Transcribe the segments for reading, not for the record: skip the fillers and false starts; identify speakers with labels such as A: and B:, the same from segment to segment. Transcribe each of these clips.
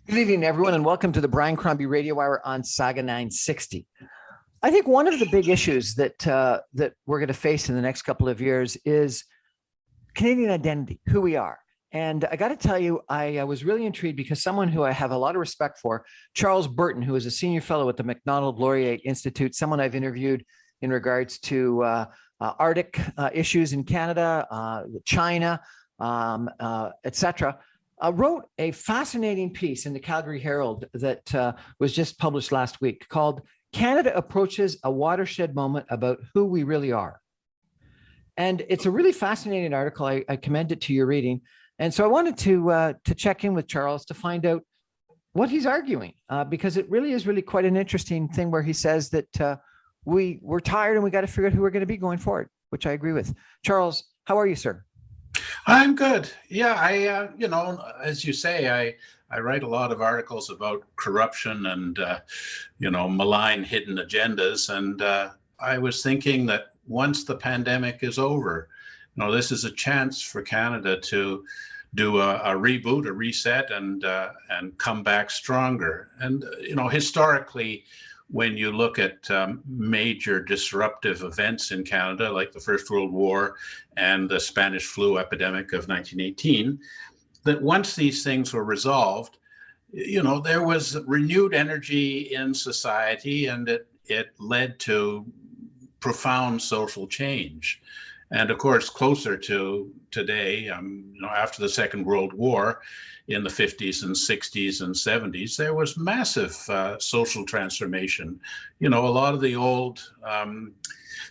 A: Good evening, everyone, and welcome to the Brian Crombie Radio Hour on Sauga 960. I think one of the big issues that we're going to face in the next couple of years is Canadian identity, who we are. And I got to tell you, I was really intrigued because someone who I have a lot of respect for, Charles Burton, who is a senior fellow at the Macdonald-Laurier Institute, someone I've interviewed in regards to Arctic issues in Canada, China, etc., wrote a fascinating piece in the Calgary Herald that was just published last week called Canada Approaches a Watershed Moment About Who We Really Are. And it's a really fascinating article. I commend it to your reading. And so I wanted to check in with Charles to find out what he's arguing, because it really is quite an interesting thing where he says that we're tired and we got to figure out who we're going to be going forward, which I agree with. Charles, how are you, sir?
B: I'm good. Yeah, as you say, I write a lot of articles about corruption and, malign hidden agendas. And I was thinking that once the pandemic is over, this is a chance for Canada to do a reboot, a reset, and come back stronger. And, historically, when you look at major disruptive events in Canada, like the First World War and the Spanish flu epidemic of 1918, that once these things were resolved, there was renewed energy in society, and it led to profound social change. And of course, closer to today, after the Second World War, in the 50s and 60s and 70s, there was massive social transformation. A lot of the old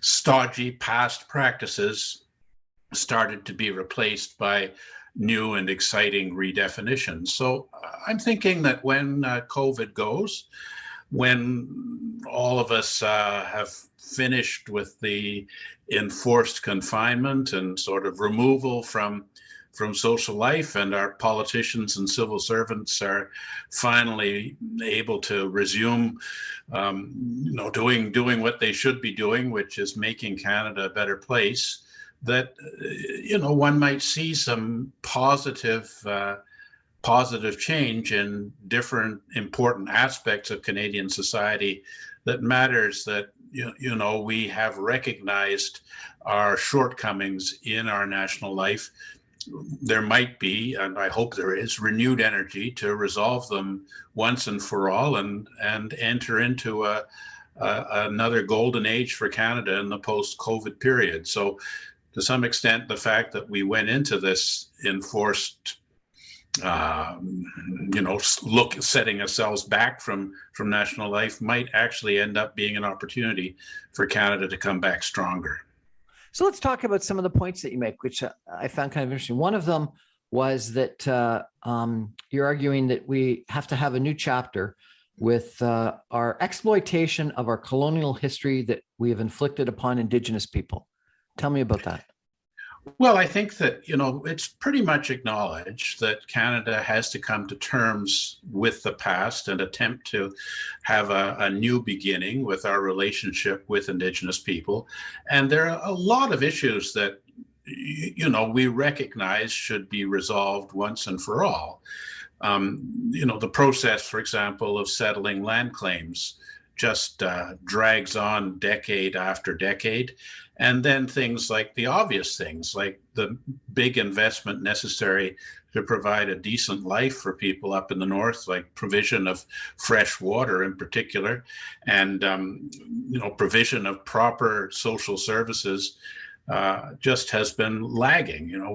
B: stodgy past practices started to be replaced by new and exciting redefinitions. So I'm thinking that when COVID goes, when all of us have finished with the enforced confinement and sort of removal from social life, and our politicians and civil servants are finally able to resume, doing what they should be doing, which is making Canada a better place, that, one might see some positive change in different important aspects of Canadian society that matters, that, we have recognized our shortcomings in our national life. There might be, and I hope there is, renewed energy to resolve them once and for all, and enter into another golden age for Canada in the post-COVID period. So to some extent, the fact that we went into this enforced setting ourselves back from national life might actually end up being an opportunity for Canada to come back stronger.
A: So let's talk about some of the points that you make, which I found kind of interesting. One of them was that you're arguing that we have to have a new chapter with our exploitation of our colonial history that we have inflicted upon Indigenous people. Tell me about that.
B: Well, I think that, it's pretty much acknowledged that Canada has to come to terms with the past and attempt to have a new beginning with our relationship with Indigenous people. And there are a lot of issues that, we recognize should be resolved once and for all. The process, for example, of settling land claims just drags on decade after decade. And then things like the obvious things, like the big investment necessary to provide a decent life for people up in the north, like provision of fresh water in particular, and provision of proper social services, just has been lagging.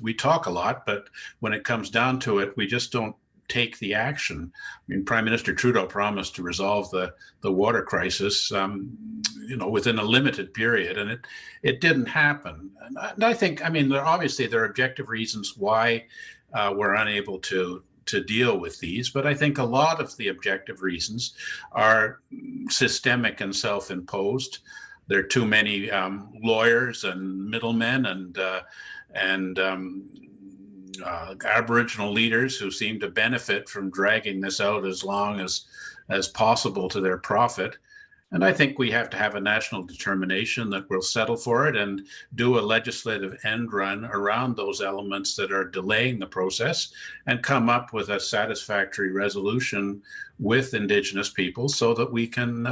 B: We talk a lot, but when it comes down to it, we just don't take the action. I mean, Prime Minister Trudeau promised to resolve the water crisis, within a limited period, and it didn't happen. And I think, there are objective reasons why we're unable to deal with these, but I think a lot of the objective reasons are systemic and self-imposed. There are too many lawyers and middlemen and Aboriginal leaders who seem to benefit from dragging this out as long as possible to their profit. And I think we have to have a national determination that we'll settle for it and do a legislative end run around those elements that are delaying the process and come up with a satisfactory resolution with Indigenous people so that we can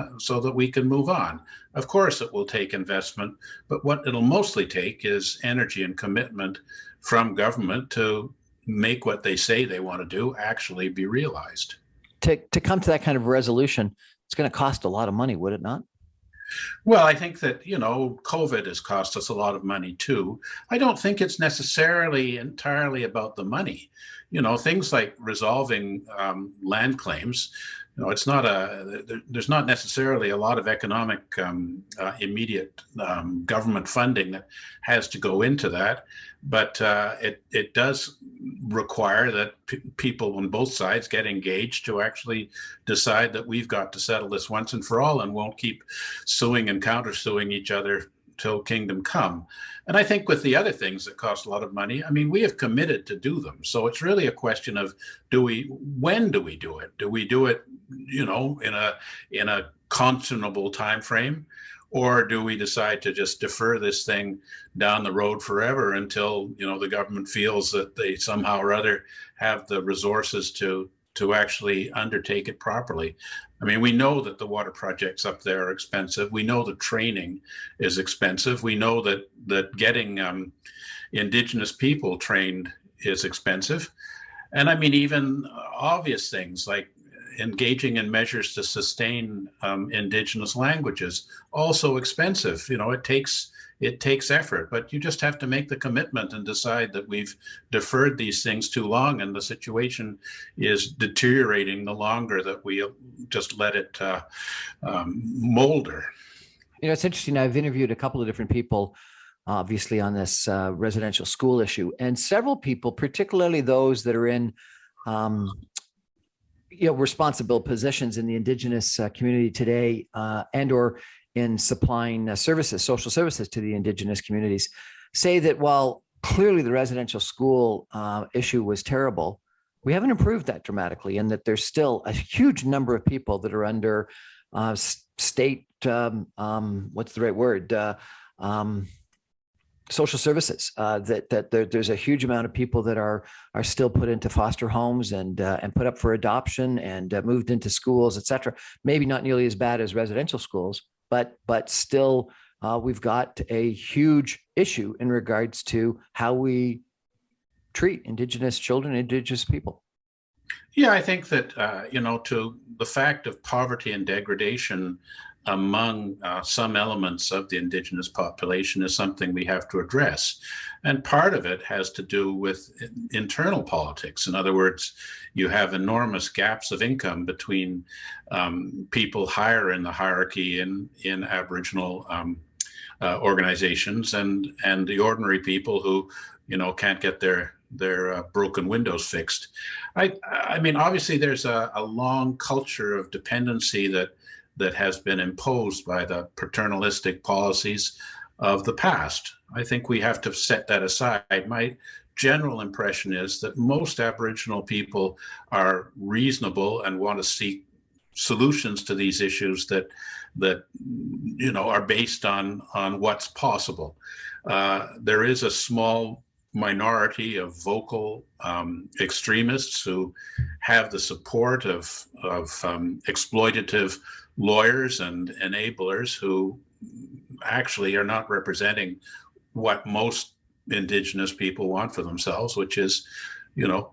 B: move on. Of course, it will take investment, but what it'll mostly take is energy and commitment from government to make what they say they want to do actually be realized.
A: To come to that kind of resolution, it's going to cost a lot of money, would it not?
B: Well, I think that, COVID has cost us a lot of money too. I don't think it's necessarily entirely about the money. Things like resolving land claims, it's not there's not necessarily a lot of economic immediate government funding that has to go into that. But it does require that people on both sides get engaged to actually decide that we've got to settle this once and for all and won't keep suing and countersuing each other till kingdom come. And I think with the other things that cost a lot of money, we have committed to do them. So it's really a question of when do we do it? Do we do it, in a conscionable time frame? Or do we decide to just defer this thing down the road forever until, the government feels that they somehow or other have the resources to actually undertake it properly? We know that the water projects up there are expensive. We know the training is expensive. We know that getting Indigenous people trained is expensive. And even obvious things like engaging in measures to sustain Indigenous languages, also expensive. It takes effort, but you just have to make the commitment and decide that we've deferred these things too long and the situation is deteriorating the longer that we just let it molder.
A: It's interesting. I've interviewed a couple of different people, obviously, on this residential school issue, and several people, particularly those that are in responsible positions in the Indigenous community today, and or in supplying social services to the Indigenous communities, say that while clearly the residential school issue was terrible, we haven't improved that dramatically, and that there's still a huge number of people that are under state, what's the right word? Social services, that there's a huge amount of people that are still put into foster homes and put up for adoption and moved into schools, et cetera. Maybe not nearly as bad as residential schools, but still we've got a huge issue in regards to how we treat Indigenous children, Indigenous people.
B: Yeah, I think that, to the fact of poverty and degradation among some elements of the Indigenous population is something we have to address. And part of it has to do with internal politics. In other words, you have enormous gaps of income between people higher in the hierarchy in Aboriginal organizations and the ordinary people who, can't get their broken windows fixed. Obviously there's a long culture of dependency that has been imposed by the paternalistic policies of the past. I think we have to set that aside. My general impression is that most Aboriginal people are reasonable and want to seek solutions to these issues that are based on what's possible. There is a small minority of vocal extremists who have the support of exploitative lawyers and enablers who actually are not representing what most Indigenous people want for themselves, which is,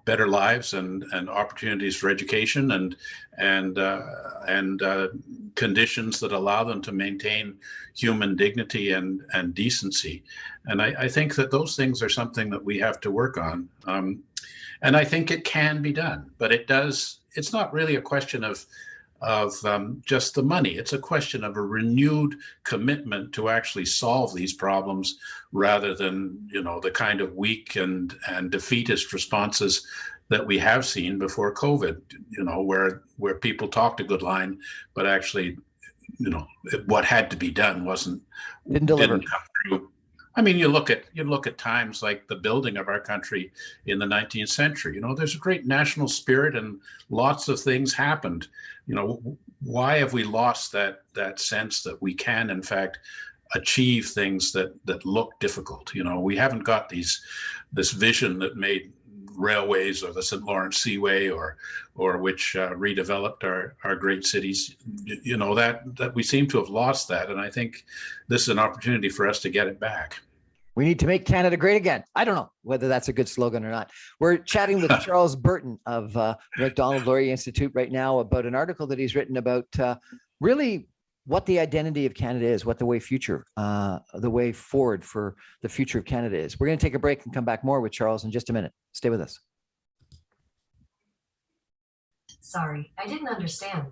B: better lives and opportunities for education and conditions that allow them to maintain human dignity and decency. And I think that those things are something that we have to work on. And I think it can be done, but it's not really a question of just the money. It's a question of a renewed commitment to actually solve these problems rather than, the kind of weak and defeatist responses that we have seen before COVID, where people talked a good line, but actually, what had to be done didn't come through. You look at times like the building of our country in the 19th century. There's a great national spirit and lots of things happened. why have we lost that sense that we can, in fact, achieve things that look difficult? We haven't got this vision that made railways or the St. Lawrence Seaway or which redeveloped our great cities. That we seem to have lost that, and I think this is an opportunity for us to get it back.
A: We need to make Canada great again. I don't know whether that's a good slogan or not. We're chatting with Charles Burton of the Macdonald-Laurier Institute right now about an article that he's written about really what the identity of Canada is, what the way forward for the future of Canada is. We're going to take a break and come back more with Charles in just a minute. Stay with us.
C: Sorry, I didn't understand.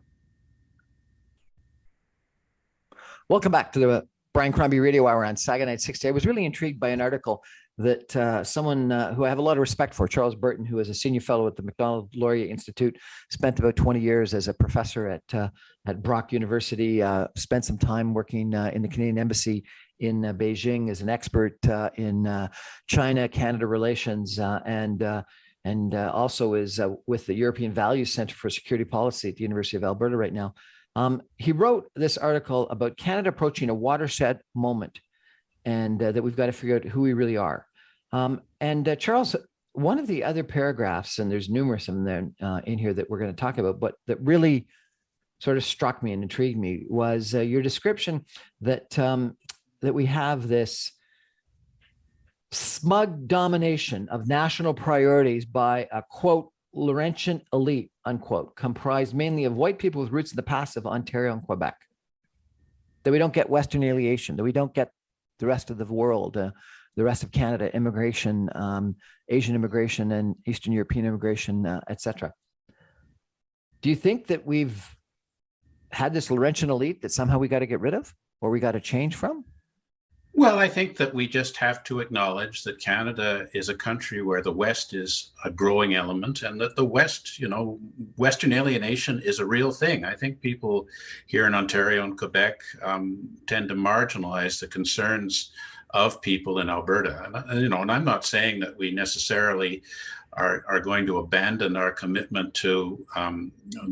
A: Welcome back to the Brian Crombie Radio Hour on Sauga 960. I was really intrigued by an article that someone who I have a lot of respect for, Charles Burton, who is a senior fellow at the Macdonald-Laurier Institute, spent about 20 years as a professor at Brock University, spent some time working in the Canadian Embassy in Beijing as an expert in China-Canada relations, and also is with the European Values Center for Security Policy at the University of Alberta right now. He wrote this article about Canada approaching a watershed moment, and that we've got to figure out who we really are. Charles, one of the other paragraphs, and there's numerous of them in here that we're going to talk about, but that really sort of struck me and intrigued me was your description that that we have this smug domination of national priorities by a, quote, Laurentian elite, unquote, comprised mainly of white people with roots in the past of Ontario and Quebec. That we don't get Western alienation, that we don't get the rest of the world, the rest of Canada, immigration, Asian immigration and Eastern European immigration, etc. Do you think that we've had this Laurentian elite that somehow we got to get rid of or we got to change from?
B: Well, I think that we just have to acknowledge that Canada is a country where the West is a growing element, and that the West, Western alienation is a real thing. I think people here in Ontario and Quebec tend to marginalize the concerns of people in Alberta. And I'm not saying that we necessarily are going to abandon our commitment to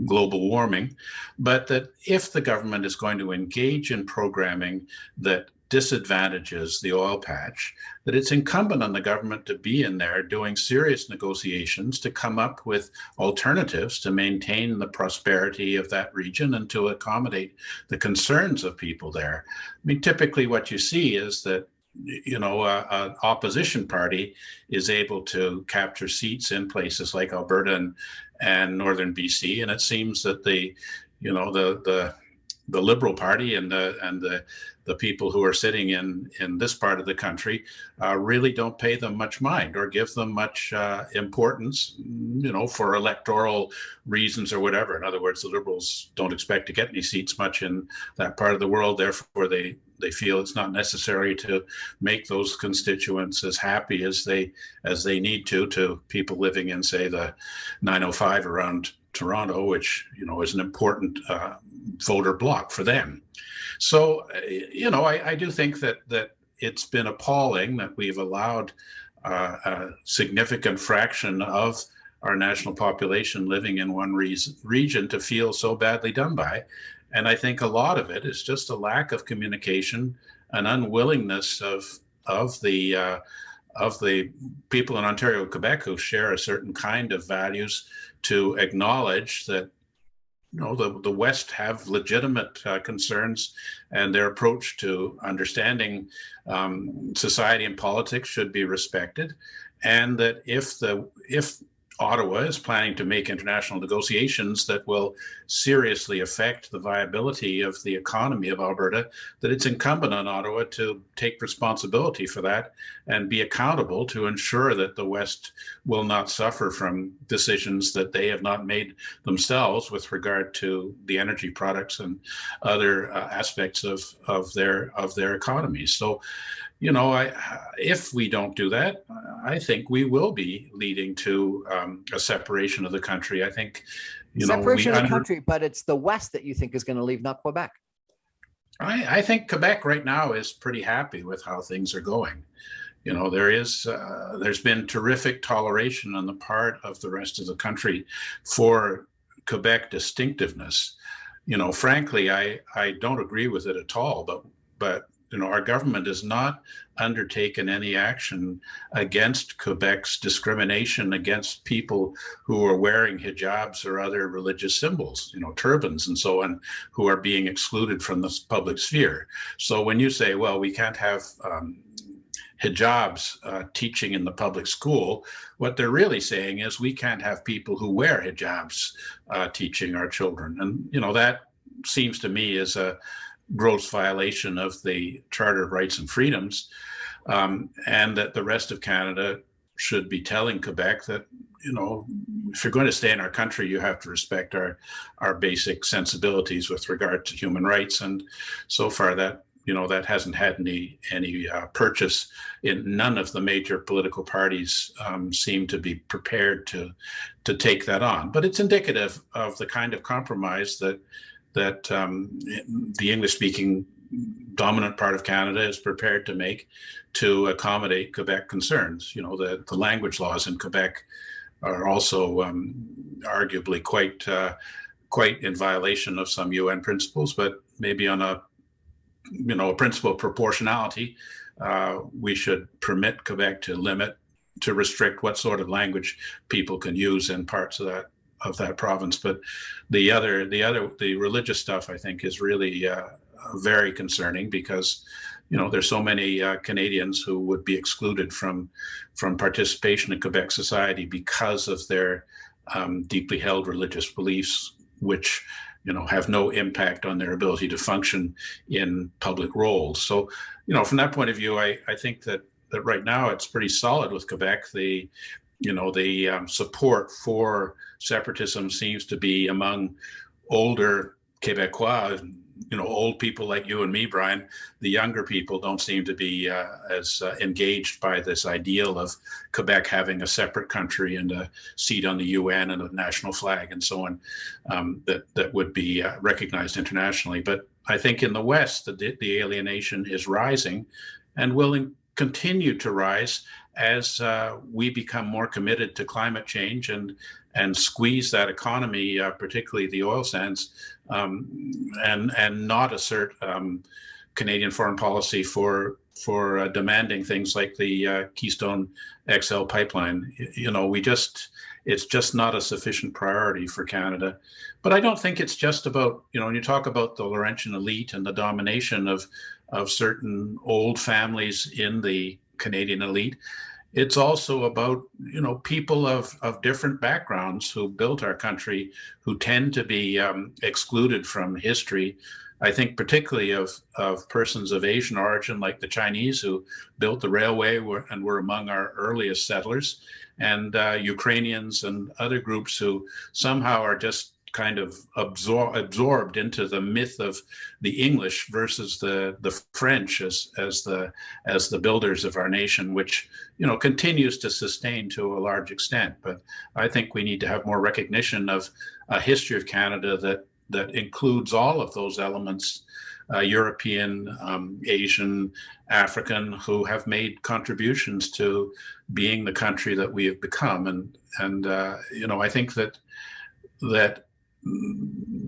B: global warming, but that if the government is going to engage in programming that disadvantages the oil patch, that it's incumbent on the government to be in there doing serious negotiations to come up with alternatives to maintain the prosperity of that region and to accommodate the concerns of people there. I mean, typically what you see is that an opposition party is able to capture seats in places like Alberta and northern BC, and it seems that the Liberal Party and the people who are sitting in this part of the country really don't pay them much mind or give them much importance, for electoral reasons or whatever. In other words, the Liberals don't expect to get any seats much in that part of the world. Therefore, they feel it's not necessary to make those constituents as happy as they need to people living in, say, the 905 around Toronto, which is an important voter bloc for them. So I do think that it's been appalling that we've allowed a significant fraction of our national population living in one region to feel so badly done by. And I think a lot of it is just a lack of communication, an unwillingness of the people in Ontario and Quebec who share a certain kind of values to acknowledge that the West have legitimate concerns, and their approach to understanding society and politics should be respected, and that if Ottawa is planning to make international negotiations that will seriously affect the viability of the economy of Alberta, that it's incumbent on Ottawa to take responsibility for that and be accountable to ensure that the West will not suffer from decisions that they have not made themselves with regard to the energy products and other aspects of their economies. So, if we don't do that, I think we will be leading to a separation of the country. I think,
A: separation of the country, but it's the West that you think is going to leave, not Quebec.
B: I think Quebec right now is pretty happy with how things are going. There's been terrific toleration on the part of the rest of the country for Quebec distinctiveness. frankly, I don't agree with it at all. But our government has not undertaken any action against Quebec's discrimination against people who are wearing hijabs or other religious symbols, turbans and so on, who are being excluded from the public sphere. So when you say, well, we can't have hijabs teaching in the public school, what they're really saying is we can't have people who wear hijabs teaching our children. And, that seems to me as a gross violation of the Charter of Rights and Freedoms, and that the rest of Canada should be telling Quebec that, if you're going to stay in our country, you have to respect our basic sensibilities with regard to human rights. And so far that hasn't had any purchase. In none of the major political parties seem to be prepared to take that on. But it's indicative of the kind of compromise that the English-speaking dominant part of Canada is prepared to make to accommodate Quebec concerns. The language laws in Quebec are also arguably quite in violation of some UN principles, but maybe on a principle of proportionality, we should permit Quebec to restrict what sort of language people can use in parts of that province. But the religious stuff, I think, is really very concerning, because there's so many Canadians who would be excluded from participation in Quebec society because of their deeply held religious beliefs, which have no impact on their ability to function in public roles. So, from that point of view, I think that right now it's pretty solid with Quebec. The support for separatism seems to be among older Quebecois, old people like you and me, Brian. The younger people don't seem to be as engaged by this ideal of Quebec having a separate country and a seat on the UN and a national flag and so on, that would be recognized internationally. But I think in the West, the alienation is rising and will continue to rise as we become more committed to climate change and squeeze that economy, particularly the oil sands, and not assert Canadian foreign policy for demanding things like the Keystone XL pipeline. It's just not a sufficient priority for Canada. But I don't think it's just about, when you talk about the Laurentian elite and the domination of certain old families in the Canadian elite, it's also about, people of different backgrounds who built our country, who tend to be excluded from history. I think particularly of persons of Asian origin, like the Chinese who built the railway and were among our earliest settlers, and Ukrainians and other groups who somehow are just kind of absorbed into the myth of the English versus the French as the builders of our nation, which continues to sustain to a large extent. But I think we need to have more recognition of a history of Canada that includes all of those elements, European, Asian, African, who have made contributions to being the country that we have become. And I think that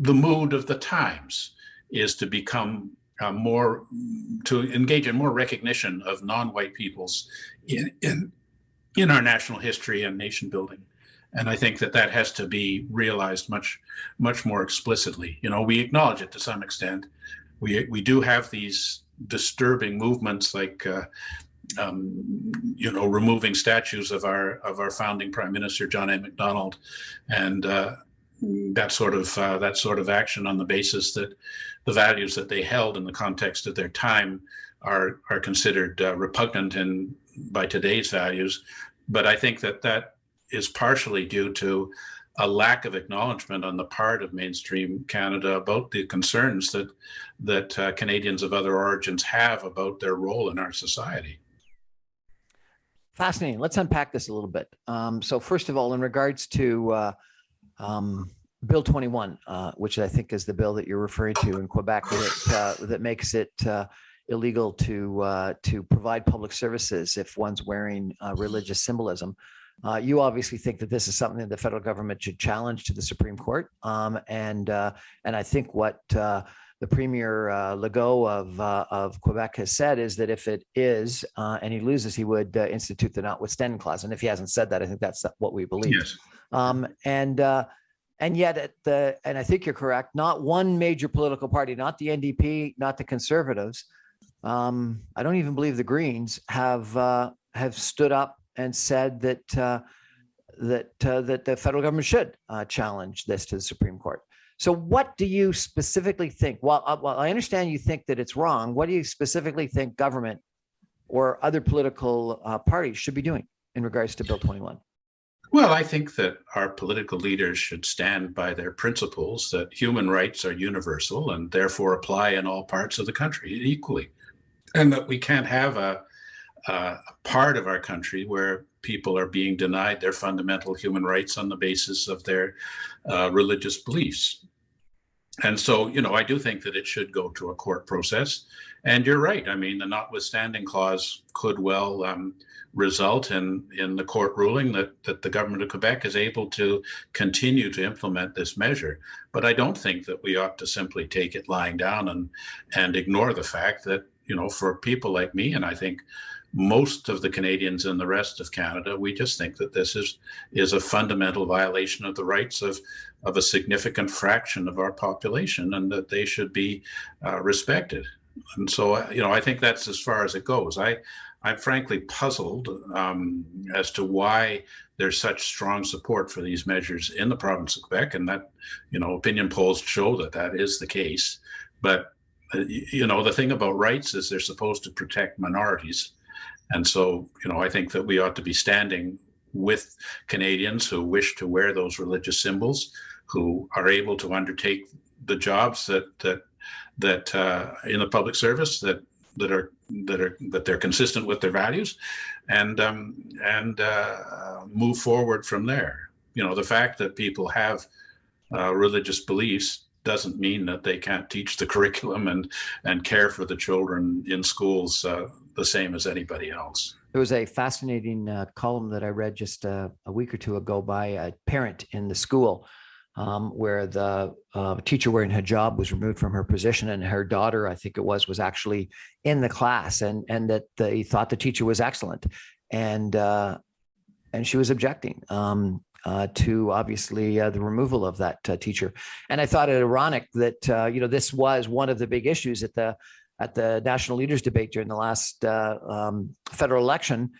B: the mood of the times is to become to engage in more recognition of non-white peoples in our national history and nation building. And I think that has to be realized much more explicitly. We acknowledge it to some extent. We do have these disturbing movements like removing statues of our founding Prime Minister John A. Macdonald, and that sort of action on the basis that the values that they held in the context of their time are considered repugnant by today's values. But I think that is partially due to a lack of acknowledgement on the part of mainstream Canada about the concerns that Canadians of other origins have about their role in our society.
A: Fascinating. Let's unpack this a little bit. So first of all, in regards to Bill 21, which I think is the bill that you're referring to in Quebec, that makes it illegal to provide public services if one's wearing religious symbolism. You obviously think that this is something that the federal government should challenge to the Supreme Court. And I think what the Premier Legault of Quebec has said is that if it is and he loses, he would institute the notwithstanding clause. And if he hasn't said that, I think that's what we believe.
B: Yes.
A: And yet, and I think you're correct, not one major political party, not the NDP, not the Conservatives, I don't even believe the Greens have stood up and said that the federal government should challenge this to the Supreme Court. So what do you specifically think? Well, I understand you think that it's wrong. What do you specifically think government or other political parties should be doing in regards to Bill 21?
B: Well, I think that our political leaders should stand by their principles that human rights are universal and therefore apply in all parts of the country equally. And that we can't have a part of our country where people are being denied their fundamental human rights on the basis of their religious beliefs. And so, I do think that it should go to a court process. And you're right. I mean, the notwithstanding clause could well result in the court ruling that the government of Quebec is able to continue to implement this measure. But I don't think that we ought to simply take it lying down and ignore the fact that, for people like me, and I think most of the Canadians and the rest of Canada, we just think that this is a fundamental violation of the rights of a significant fraction of our population, and that they should be respected. And so, I think that's as far as it goes. I'm frankly puzzled as to why there's such strong support for these measures in the province of Quebec, and that, opinion polls show that is the case. But, the thing about rights is they're supposed to protect minorities. And so, I think that we ought to be standing with Canadians who wish to wear those religious symbols, who are able to undertake the jobs that in the public service that they're consistent with their values, and move forward from there. The fact that people have religious beliefs doesn't mean that they can't teach the curriculum and care for the children in schools the same as anybody else.
A: There was a fascinating column that I read just a week or two ago by a parent in the school where the teacher wearing hijab was removed from her position, and her daughter, I think it was actually in the class, and that they thought the teacher was excellent, and she was objecting to obviously the removal of that teacher. And I thought it ironic that this was one of the big issues at the national leaders debate during the last federal election.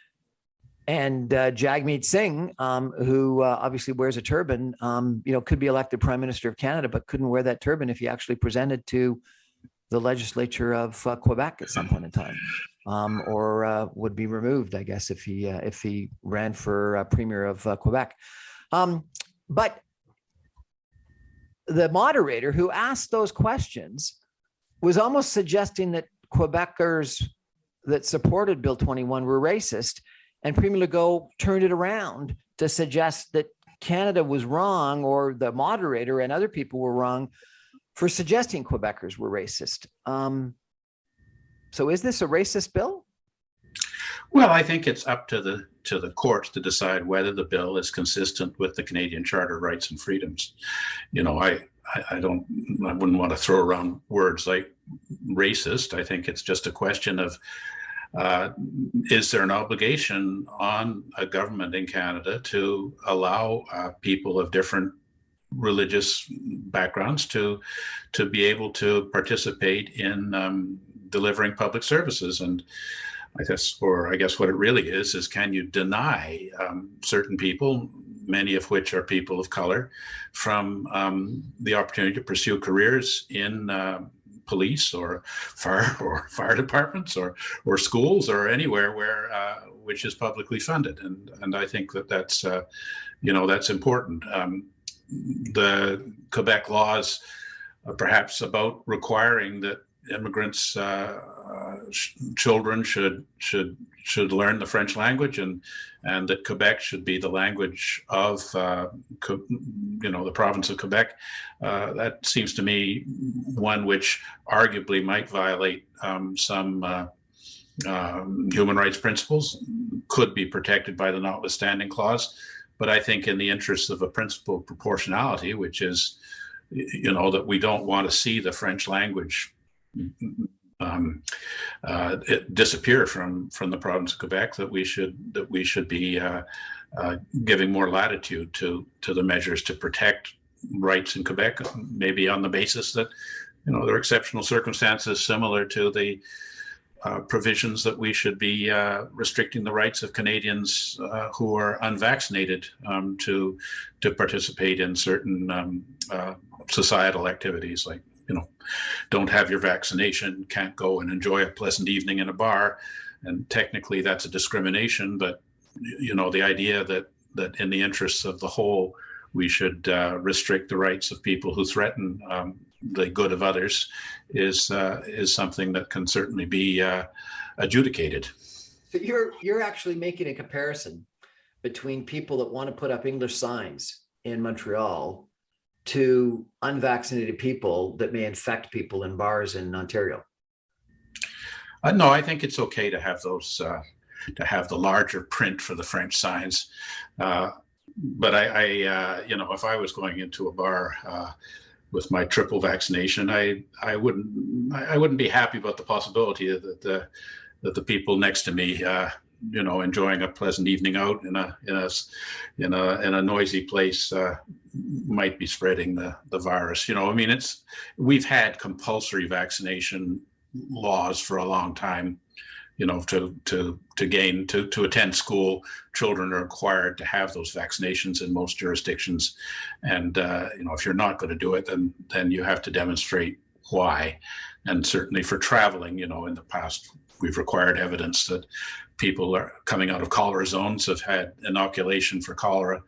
A: And Jagmeet Singh, who obviously wears a turban, could be elected Prime Minister of Canada, but couldn't wear that turban if he actually presented to the legislature of Quebec at some point in time, or would be removed, I guess, if he ran for Premier of Quebec. But the moderator who asked those questions was almost suggesting that Quebecers that supported Bill 21 were racist. And Premier Legault turned it around to suggest that Canada was wrong, or the moderator and other people were wrong for suggesting Quebecers were racist. So is this a racist bill?
B: Well, I think it's up to the courts to decide whether the bill is consistent with the Canadian Charter of Rights and Freedoms. I wouldn't want to throw around words like racist. I think it's just a question of is there an obligation on a government in Canada to allow people of different religious backgrounds to be able to participate in delivering public services? And I guess what it really is can you deny certain people, many of which are people of color, from the opportunity to pursue careers in police or fire departments or schools or anywhere where which is publicly funded, and I think that's that's important. The Quebec laws, perhaps about requiring that immigrants' children should learn the French language, and that Quebec should be the language of the province of Quebec. That seems to me one which arguably might violate some human rights principles could be protected by the notwithstanding clause. But I think in the interest of a principle of proportionality, which is, that we don't want to see the French language it disappear from the province of Quebec, that we should be giving more latitude to the measures to protect rights in Quebec, maybe on the basis that there are exceptional circumstances similar to the provisions that we should be restricting the rights of Canadians who are unvaccinated to participate in certain societal activities, like don't have your vaccination, can't go and enjoy a pleasant evening in a bar, and technically that's a discrimination. But the idea that in the interests of the whole, we should restrict the rights of people who threaten the good of others is something that can certainly be adjudicated.
A: So you're actually making a comparison between people that want to put up English signs in Montreal to unvaccinated people that may infect people in bars in Ontario.
B: No, I think it's okay to have those, to have the larger print for the French signs. But I if I was going into a bar with my triple vaccination, I wouldn't be happy about the possibility that the people next to me, enjoying a pleasant evening out in a noisy place, might be spreading the virus. We've had compulsory vaccination laws for a long time. To attend school, children are required to have those vaccinations in most jurisdictions. And, if you're not going to do it, then you have to demonstrate why. And certainly for traveling, in the past, we've required evidence that people are coming out of cholera zones have had inoculation for cholera.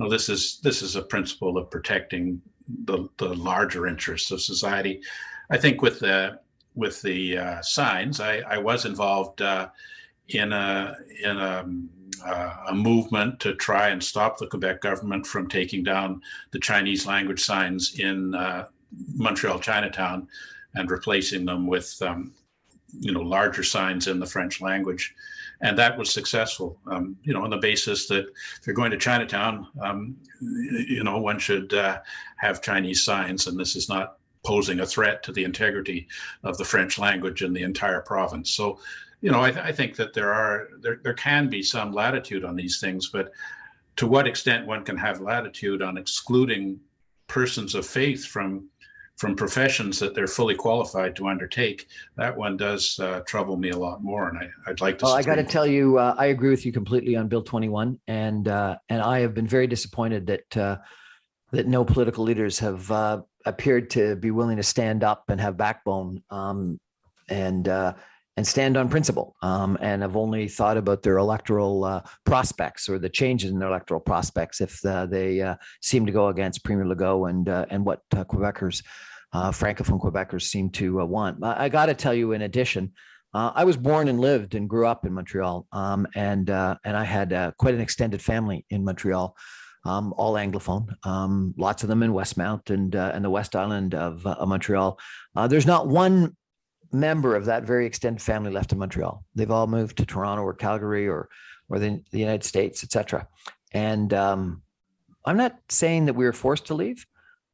B: This is a principle of protecting the larger interests of society. I think with the signs, I was involved in a movement to try and stop the Quebec government from taking down the Chinese language signs in Montreal Chinatown and replacing them with larger signs in the French language. And that was successful, on the basis that if you're going to Chinatown, one should have Chinese signs, and this is not posing a threat to the integrity of the French language in the entire province. So, I think that there can be some latitude on these things, but to what extent one can have latitude on excluding persons of faith from professions that they're fully qualified to undertake, that one does trouble me a lot more. And I'd like to.
A: Well, I got to tell you, I agree with you completely on Bill 21, and I have been very disappointed that no political leaders have appeared to be willing to stand up and have backbone and stand on principle, and have only thought about their electoral prospects or the changes in their electoral prospects if they seem to go against Premier Legault and what Quebecers, Francophone Quebecers, seem to want. I got to tell you, in addition, I was born and lived and grew up in Montreal, and I had quite an extended family in Montreal. All Anglophone, lots of them in Westmount and the West Island of Montreal. There's not one member of that very extended family left in Montreal. They've all moved to Toronto or Calgary or the United States, etc. And I'm not saying that we were forced to leave,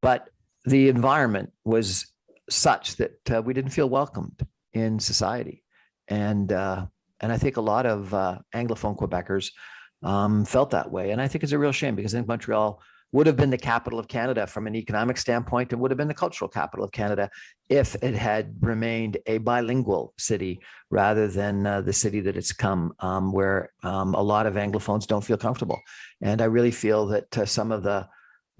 A: but the environment was such that we didn't feel welcomed in society. And I think a lot of Anglophone Quebecers felt that way. And I think it's a real shame, because I think Montreal would have been the capital of Canada from an economic standpoint, and would have been the cultural capital of Canada if it had remained a bilingual city rather than the city that it's come, where a lot of Anglophones don't feel comfortable. And I really feel that some of the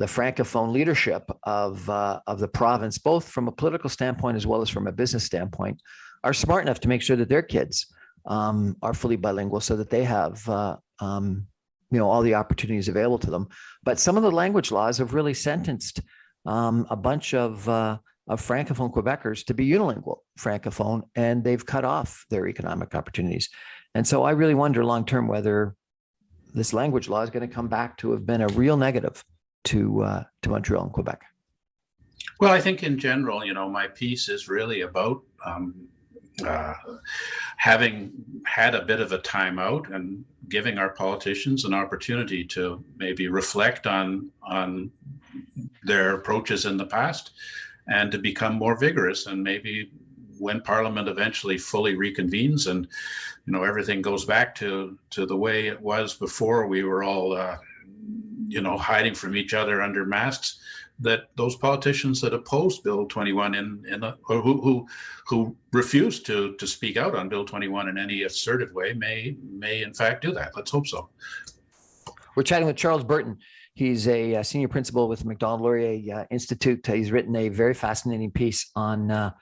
A: Francophone leadership of the province, both from a political standpoint as well as from a business standpoint, are smart enough to make sure that their kids are fully bilingual, so that they have all the opportunities available to them. But some of the language laws have really sentenced a bunch of Francophone Quebecers to be unilingual Francophone, and they've cut off their economic opportunities. And so I really wonder long-term whether this language law is going to come back to have been a real negative to Montreal and Quebec.
B: Well, I think in general, my piece is really about having had a bit of a timeout and giving our politicians an opportunity to maybe reflect on their approaches in the past and to become more vigorous. And maybe when Parliament eventually fully reconvenes and everything goes back to the way it was before we were all hiding from each other under masks, that those politicians that opposed Bill 21 or who refused to speak out on Bill 21 in any assertive way may in fact do that. Let's hope so.
A: We're chatting with Charles Burton. He's a senior principal with the Macdonald-Laurier Institute. He's written a very fascinating piece on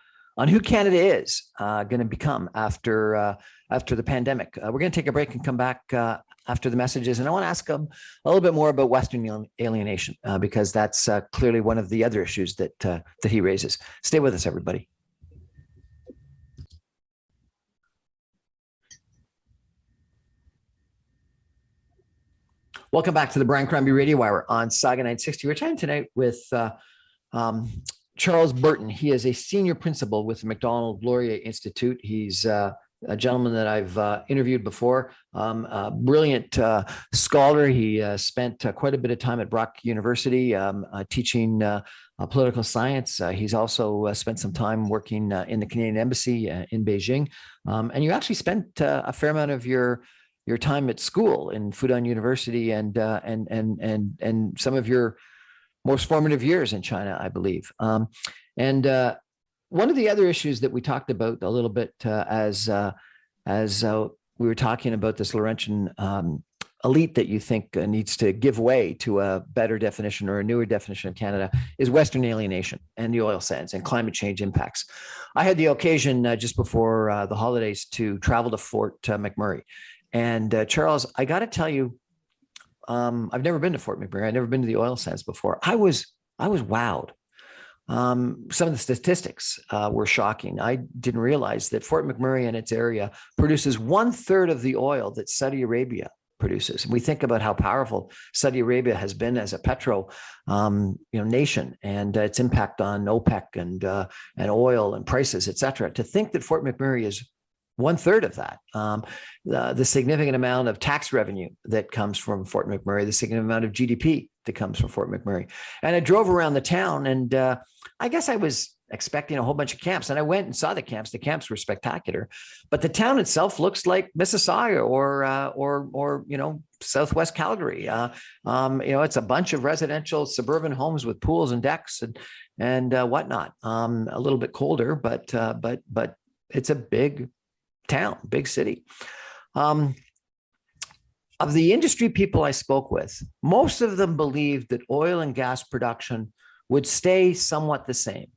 A: who Canada is going to become after the pandemic. We're going to take a break and come back after the messages. And I want to ask him a little bit more about Western alienation because that's clearly one of the other issues that he raises. Stay with us, everybody. Welcome back to the Brian Crombie Radio Hour on Sauga 960. We're chatting tonight with Charles Burton. He is a senior principal with the Macdonald-Laurier Institute. He's a gentleman that I've interviewed before, a brilliant scholar. He spent quite a bit of time at Brock University teaching political science. He's also spent some time working in the Canadian Embassy in Beijing. And you actually spent a fair amount of your time at school in Fudan University and some of your most formative years in China, I believe. And one of the other issues that we talked about a little bit as we were talking about this Laurentian elite that you think needs to give way to a better definition or a newer definition of Canada is Western alienation and the oil sands and climate change impacts. I had the occasion just before the holidays to travel to Fort McMurray. And Charles, I got to tell you, I've never been to Fort McMurray. I've never been to the oil sands before. I was wowed. Some of the statistics were shocking. I didn't realize that Fort McMurray and its area produces 1/3 of the oil that Saudi Arabia produces. And we think about how powerful Saudi Arabia has been as a petro nation and its impact on OPEC and oil and prices, et cetera. To think that Fort McMurray is 1/3 of that, the significant amount of tax revenue that comes from Fort McMurray, the significant amount of GDP that comes from Fort McMurray. And I drove around the town and I guess I was expecting a whole bunch of camps, and I went and saw the camps. The camps were spectacular, but the town itself looks like Mississauga or Southwest Calgary. It's a bunch of residential suburban homes with pools and decks and whatnot. A little bit colder, but it's a big town, big city. Of the industry people I spoke with, most of them believed that oil and gas production would stay somewhat the same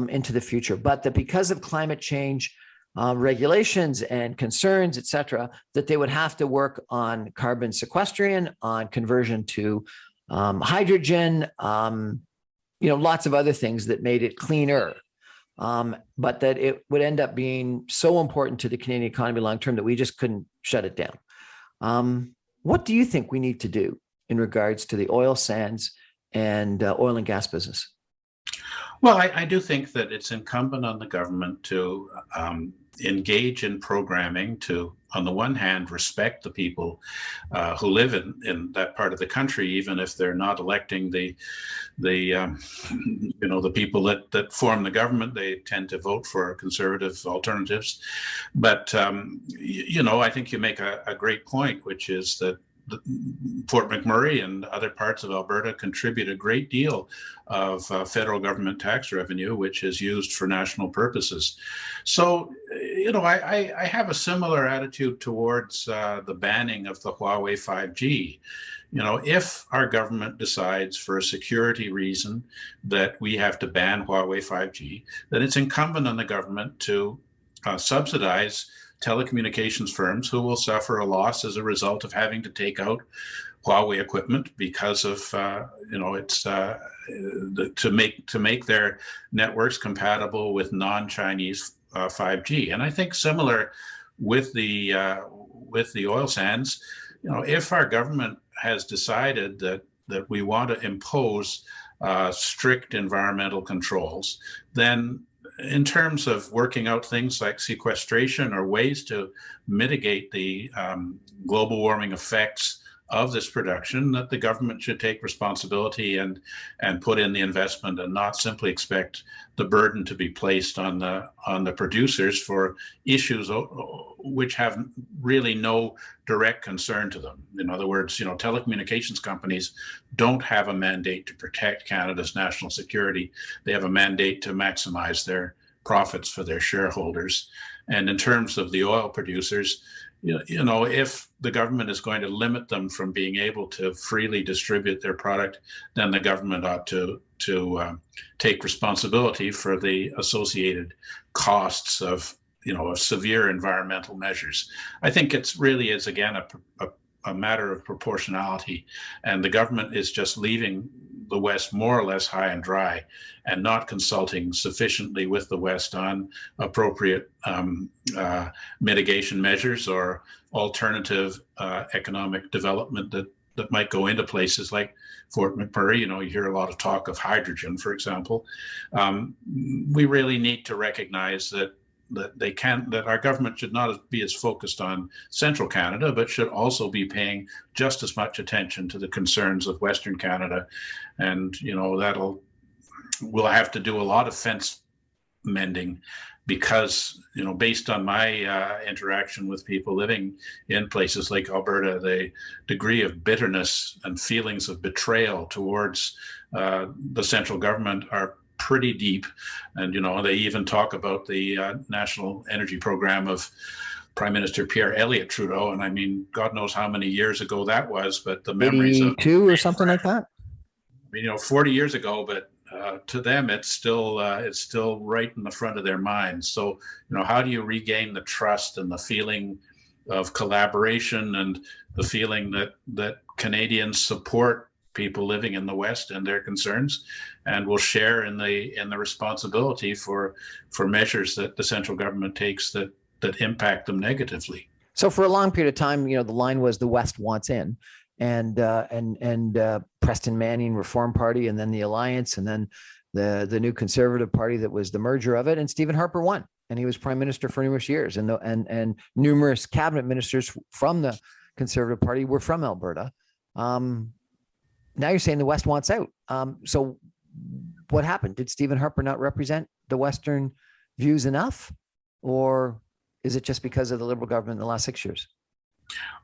A: into the future, but that because of climate change regulations and concerns, et cetera, that they would have to work on carbon sequestration, on conversion to hydrogen, lots of other things that made it cleaner. But that it would end up being so important to the Canadian economy long-term that we just couldn't shut it down. What do you think we need to do in regards to the oil sands and oil and gas business?
B: Well, I do think that it's incumbent on the government to engage in programming to, on the one hand, respect the people who live in that part of the country, even if they're not electing the people that form the government. They tend to vote for conservative alternatives. But I think you make a great point, which is that Fort McMurray and other parts of Alberta contribute a great deal of federal government tax revenue, which is used for national purposes. So, I have a similar attitude towards the banning of the Huawei 5G. If our government decides for a security reason that we have to ban Huawei 5G, then it's incumbent on the government to subsidize telecommunications firms who will suffer a loss as a result of having to take out Huawei equipment because of to make their networks compatible with non-Chinese 5G. And I think similar with the oil sands, if our government has decided that we want to impose strict environmental controls, then in terms of working out things like sequestration or ways to mitigate the global warming effects of this production, that the government should take responsibility and put in the investment and not simply expect the burden to be placed on the producers for issues which have really no direct concern to them. In other words, telecommunications companies don't have a mandate to protect Canada's national security. They have a mandate to maximize their profits for their shareholders. And in terms of the oil producers, if the government is going to limit them from being able to freely distribute their product, then the government ought to take responsibility for the associated costs of severe environmental measures. I think it's really is again a matter of proportionality, and the government is just leaving the West more or less high and dry and not consulting sufficiently with the West on appropriate mitigation measures or alternative economic development that might go into places like Fort McMurray. You hear a lot of talk of hydrogen, for example. We really need to recognize that our government should not be as focused on central Canada, but should also be paying just as much attention to the concerns of Western Canada. And, we'll have to do a lot of fence mending because, based on my interaction with people living in places like Alberta, the degree of bitterness and feelings of betrayal towards the central government are pretty deep. And, they even talk about the national energy program of Prime Minister Pierre Elliott Trudeau. And I mean, God knows how many years ago that was, but the memories of
A: 82 or something like that.
B: 40 years ago, but to them, it's still right in the front of their minds. So, how do you regain the trust and the feeling of collaboration and the feeling that Canadians support people living in the West and their concerns, and will share in the responsibility for measures that the central government takes that impact them negatively?
A: So for a long period of time, the line was the West wants in, and Preston Manning Reform Party, and then the Alliance, and then the new Conservative Party that was the merger of it, and Stephen Harper won, and he was Prime Minister for numerous years, and numerous cabinet ministers from the Conservative Party were from Alberta. Now you're saying the West wants out. So what happened? Did Stephen Harper not represent the Western views enough, or is it just because of the Liberal government in the last 6 years?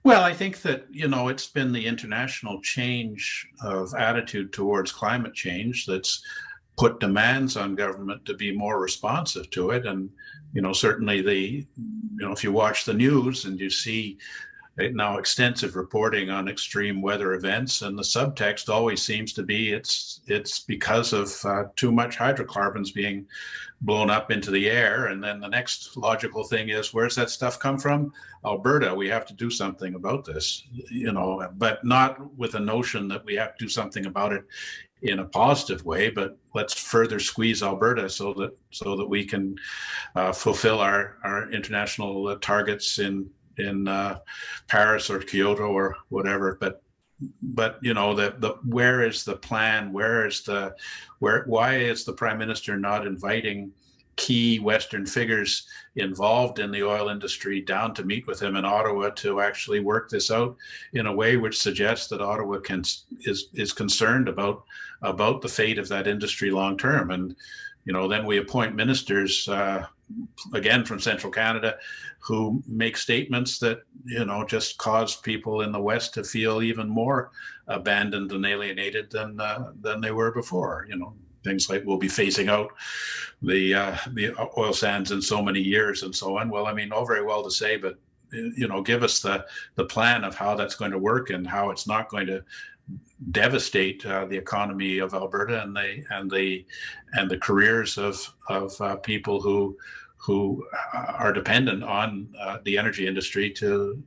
B: Well, I think that, it's been the international change of attitude towards climate change that's put demands on government to be more responsive to it. And, certainly if you watch the news and you see now extensive reporting on extreme weather events, and the subtext always seems to be it's because of too much hydrocarbons being blown up into the air. And then the next logical thing is, where's that stuff come from? Alberta. We have to do something about this, but not with a notion that we have to do something about it in a positive way, but let's further squeeze Alberta so that we can fulfill our international targets in Paris or Kyoto or whatever. But the where is the plan? Why is the Prime Minister not inviting key Western figures involved in the oil industry down to meet with him in Ottawa to actually work this out in a way which suggests that Ottawa is concerned about the fate of that industry long term? And then we appoint ministers again from Central Canada who make statements that just cause people in the West to feel even more abandoned and alienated than they were before. Things like we'll be phasing out the oil sands in so many years and so on. Well, all very well to say, but give us the plan of how that's going to work and how it's not going to devastate the economy of Alberta and the careers of people who are dependent on the energy industry to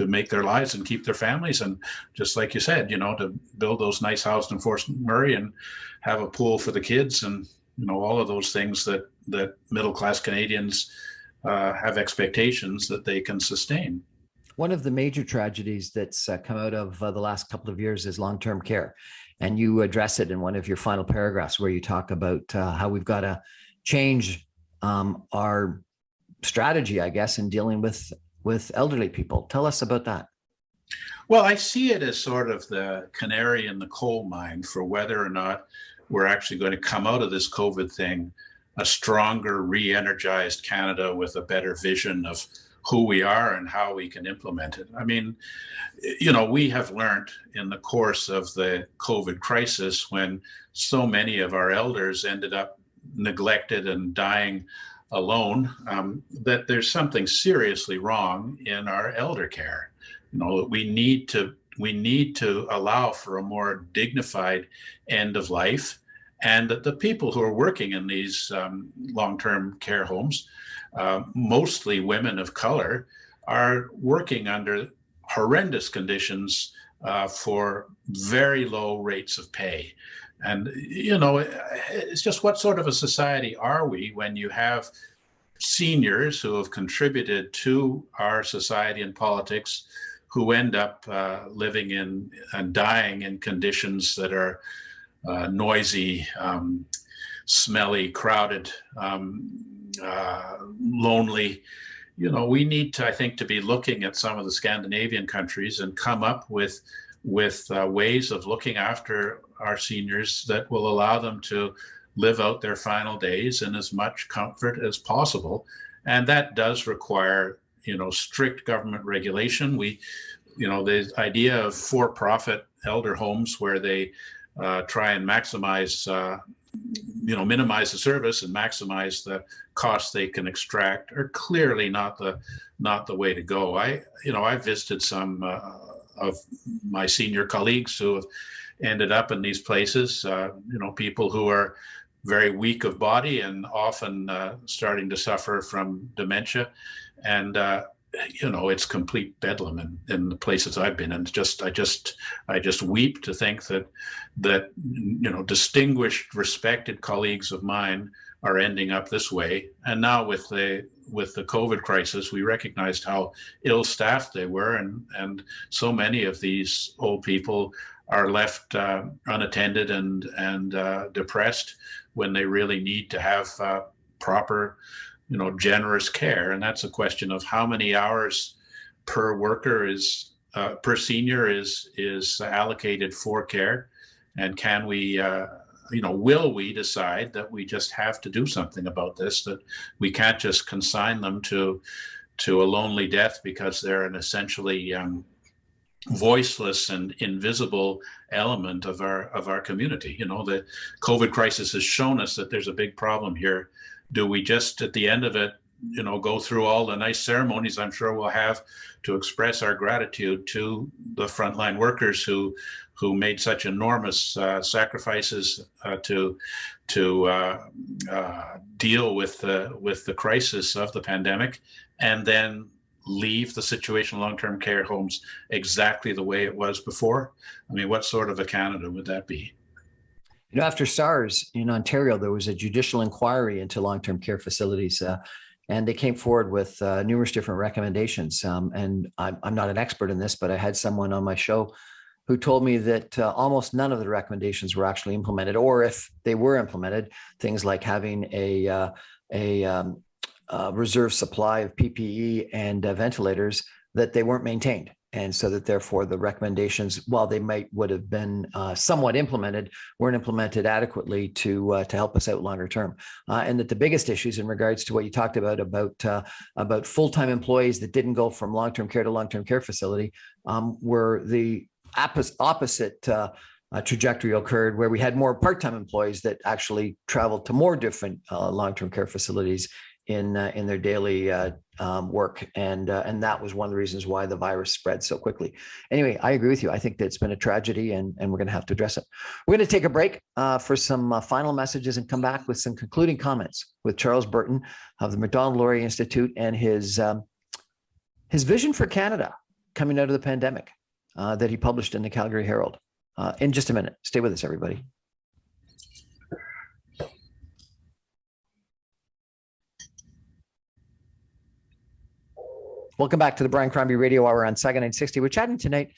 B: make their lives and keep their families. And just like you said, to build those nice houses in Fort McMurray and have a pool for the kids and, all of those things that middle-class Canadians have expectations that they can sustain.
A: One of the major tragedies that's come out of the last couple of years is long-term care. And you address it in one of your final paragraphs where you talk about how we've got to change our strategy, I guess, in dealing with elderly people. Tell us about that.
B: Well, I see it as sort of the canary in the coal mine for whether or not we're actually going to come out of this COVID thing a stronger, re-energized Canada with a better vision of who we are and how we can implement it. I mean, you know, we have learned in the course of the COVID crisis, when so many of our elders ended up neglected and dying alone, that there's something seriously wrong in our elder care. You know, we need to allow for a more dignified end of life, and that the people who are working in these long-term care homes, mostly women of color, are working under horrendous conditions for very low rates of pay. And, you know, it's just, what sort of a society are we when you have seniors who have contributed to our society and politics, who end up living in and dying in conditions that are noisy, smelly, crowded, lonely. You know, we need to, I think, to be looking at some of the Scandinavian countries and come up with ways of looking after our seniors that will allow them to live out their final days in as much comfort as possible. And that does require, you know, strict government regulation. You know, the idea of for-profit elder homes where they try and maximize, you know, minimize the service and maximize the costs they can extract are clearly not the way to go. I've visited some of my senior colleagues who have ended up in these places, you know, people who are very weak of body and often starting to suffer from dementia. And you know, it's complete bedlam in the places I've been. And I just weep to think that you know, distinguished, respected colleagues of mine are ending up this way. And now with the COVID crisis, we recognized how ill-staffed they were, and so many of these old people are left unattended and depressed when they really need to have proper, you know, generous care. And that's a question of how many hours per worker is per senior is allocated for care, and can we you know, will we decide that we just have to do something about this, that we can't just consign them to a lonely death because they're an essentially voiceless and invisible element of our community. You know, the COVID crisis has shown us that there's a big problem here. Do we just, at the end of it, you know, go through all the nice ceremonies I'm sure we'll have to express our gratitude to the frontline workers who made such enormous sacrifices to deal with the crisis of the pandemic, and then leave the situation in long-term care homes exactly the way it was before? I mean, what sort of a Canada would that be?
A: You know, after SARS in Ontario, there was a judicial inquiry into long-term care facilities, and they came forward with numerous different recommendations. And I'm not an expert in this, but I had someone on my show who told me that almost none of the recommendations were actually implemented, or if they were implemented, things like having a reserve supply of PPE and ventilators, that they weren't maintained. And so that therefore the recommendations, while they would have been somewhat implemented, weren't implemented adequately to help us out longer term. And that the biggest issues in regards to what you talked about full-time employees that didn't go from long-term care to long-term care facility were the opposite trajectory occurred, where we had more part-time employees that actually traveled to more different long-term care facilities in their daily work, and that was one of the reasons why the virus spread so quickly. Anyway, I agree with you. I think that it's been a tragedy, and we're going to have to address it. We're going to take a break for some final messages and come back with some concluding comments with Charles Burton of the Macdonald-Laurier Institute and his vision for Canada coming out of the pandemic that he published in the Calgary Herald. In just a minute. Stay with us, everybody. Welcome back to the Brian Crombie Radio Hour on Sauga 960. We're chatting tonight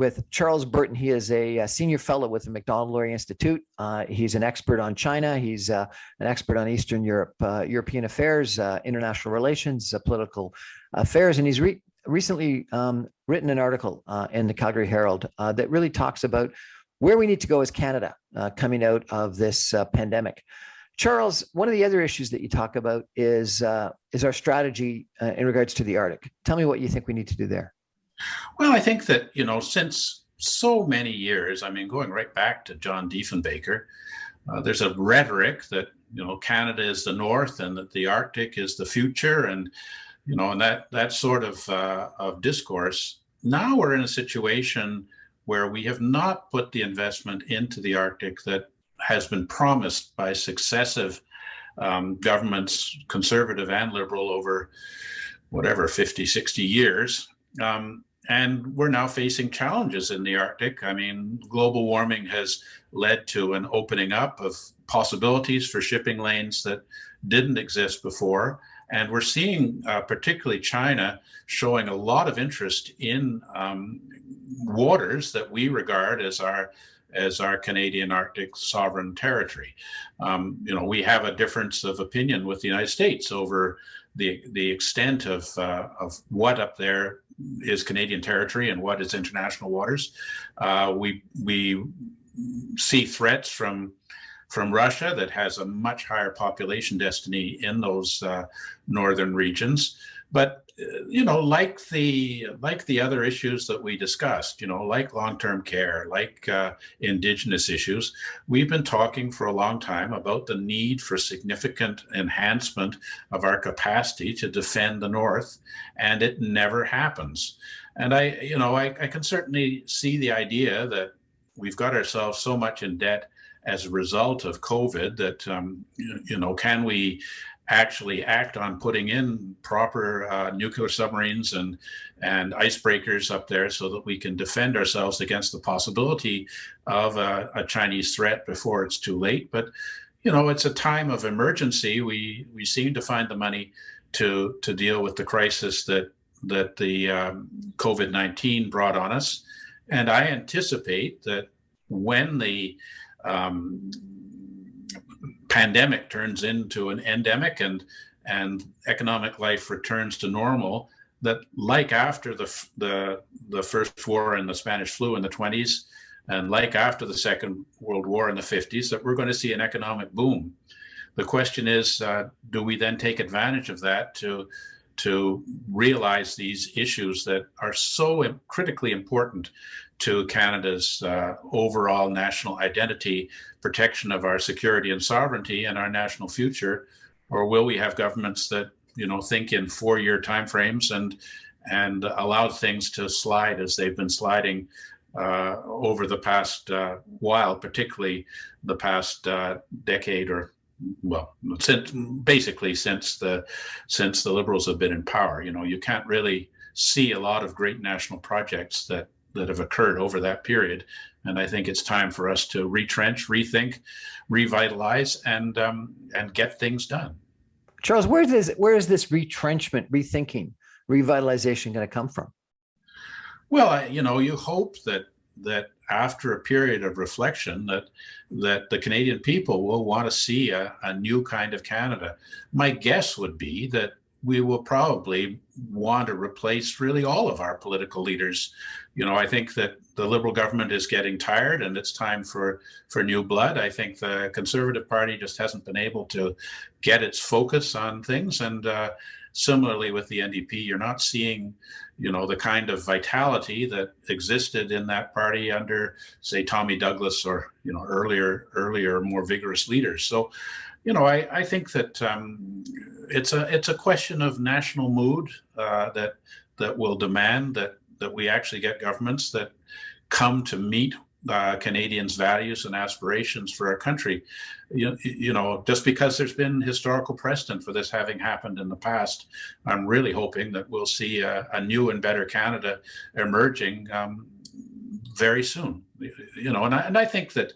A: with Charles Burton. He is a senior fellow with the Macdonald-Laurier Institute. He's an expert on China. He's an expert on Eastern Europe, European affairs, international relations, political affairs, and he's recently written an article in the Calgary Herald that really talks about where we need to go as Canada coming out of this pandemic. Charles, one of the other issues that you talk about is our strategy in regards to the Arctic. Tell me what you think we need to do there.
B: Well, I think that, since so many years, I mean, going right back to John Diefenbaker, there's a rhetoric that, Canada is the North and that the Arctic is the future, and that sort of discourse. Now we're in a situation where we have not put the investment into the Arctic that has been promised by successive governments, conservative and liberal, over 50, 60 years. And we're now facing challenges in the Arctic. I mean, global warming has led to an opening up of possibilities for shipping lanes that didn't exist before. And we're seeing particularly China showing a lot of interest in waters that we regard as our Canadian Arctic sovereign territory. We have a difference of opinion with the United States over the extent of what up there is Canadian territory and what is international waters. We see threats from Russia that has a much higher population density in those northern regions. But like the other issues that we discussed, like long-term care, like Indigenous issues, we've been talking for a long time about the need for significant enhancement of our capacity to defend the North, and it never happens. And I can certainly see the idea that we've got ourselves so much in debt as a result of COVID that, can we actually act on putting in proper nuclear submarines and icebreakers up there so that we can defend ourselves against the possibility of a Chinese threat before it's too late. But, it's a time of emergency. We seem to find the money to deal with the crisis that the COVID-19 brought on us. And I anticipate that when the pandemic turns into an endemic and economic life returns to normal, that like after the first war and the Spanish flu in the 20s, and like after the Second World War in the 50s, that we're going to see an economic boom. The question is, do we then take advantage of that to realize these issues that are so critically important to Canada's overall national identity, protection of our security and sovereignty and our national future? Or will we have governments that, think in 4-year timeframes and allow things to slide as they've been sliding over the past while, particularly the past decade, or since the Liberals have been in power? You can't really see a lot of great national projects that have occurred over that period. And I think it's time for us to retrench, rethink, revitalize, and get things done.
A: Charles, where is this retrenchment, rethinking, revitalization going to come from?
B: Well, you hope that after a period of reflection that the Canadian people will want to see a new kind of Canada. My guess would be that we will probably want to replace really all of our political leaders. I think that the Liberal government is getting tired and it's time for new blood. I think the Conservative Party just hasn't been able to get its focus on things. And similarly with the NDP, you're not seeing, the kind of vitality that existed in that party under, say, Tommy Douglas or, earlier, more vigorous leaders. So, I think that it's a question of national mood that will demand that we actually get governments that come to meet Canadians' values and aspirations for our country. Just because there's been historical precedent for this having happened in the past, I'm really hoping that we'll see a new and better Canada emerging very soon. And I think that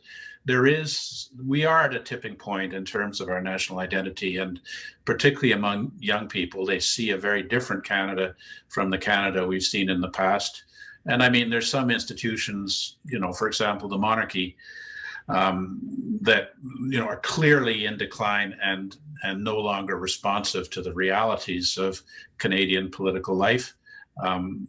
B: we are at a tipping point in terms of our national identity, and particularly among young people, they see a very different Canada from the Canada we've seen in the past. And I mean, there's some institutions, for example, the monarchy, that are clearly in decline and no longer responsive to the realities of Canadian political life, and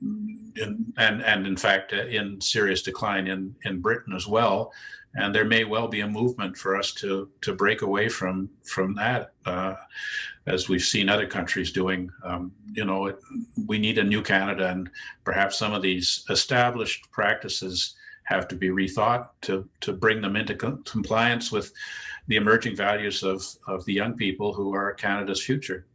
B: in fact in serious decline in Britain as well. And there may well be a movement for us to break away from that, as we've seen other countries doing. We need a new Canada, and perhaps some of these established practices have to be rethought to bring them into compliance with the emerging values of the young people who are Canada's future.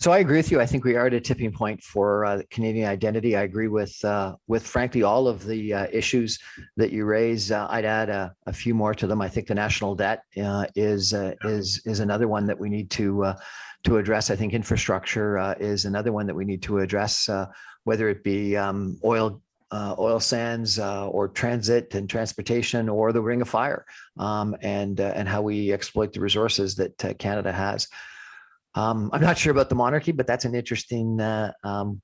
A: So I agree with you. I think we are at a tipping point for Canadian identity. I agree with frankly all of the issues that you raise. I'd add a few more to them. I think the national debt is another one that we need to address. I think infrastructure is another one that we need to address, whether it be oil sands or transit and transportation, or the Ring of Fire, and how we exploit the resources that Canada has. I'm not sure about the monarchy, but that's an interesting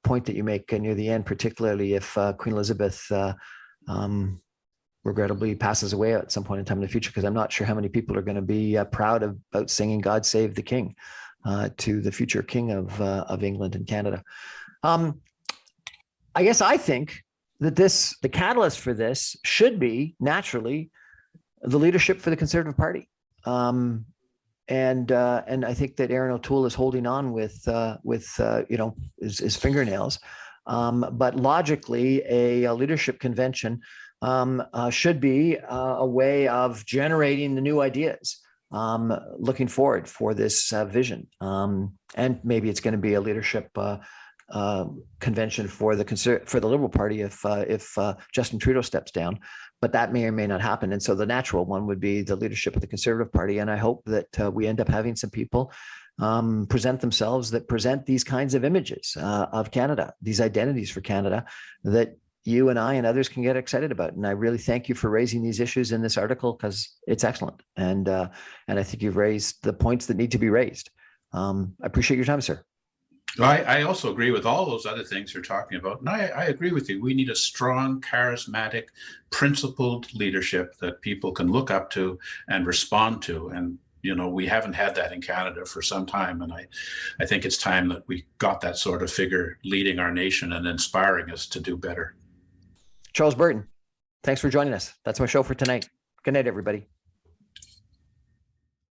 A: point that you make near the end, particularly if Queen Elizabeth regrettably passes away at some point in time in the future, because I'm not sure how many people are going to be proud about singing "God Save the King" to the future King of England and Canada. I guess I think that the catalyst for this should be naturally the leadership for the Conservative Party. And I think that Aaron O'Toole is holding on with his fingernails. But logically, a leadership convention should be a way of generating the new ideas, looking forward for this vision. And maybe it's going to be a leadership convention for the Liberal Party if Justin Trudeau steps down, but that may or may not happen. And so the natural one would be the leadership of the Conservative Party. And I hope that we end up having some people present themselves that present these kinds of images of Canada, these identities for Canada that you and I and others can get excited about. And I really thank you for raising these issues in this article, because it's excellent. And I think you've raised the points that need to be raised. I appreciate your time, sir.
B: I also agree with all those other things you're talking about. And I agree with you. We need a strong, charismatic, principled leadership that people can look up to and respond to. And, we haven't had that in Canada for some time. And I think it's time that we got that sort of figure leading our nation and inspiring us to do better.
A: Charles Burton, thanks for joining us. That's my show for tonight. Good night, everybody.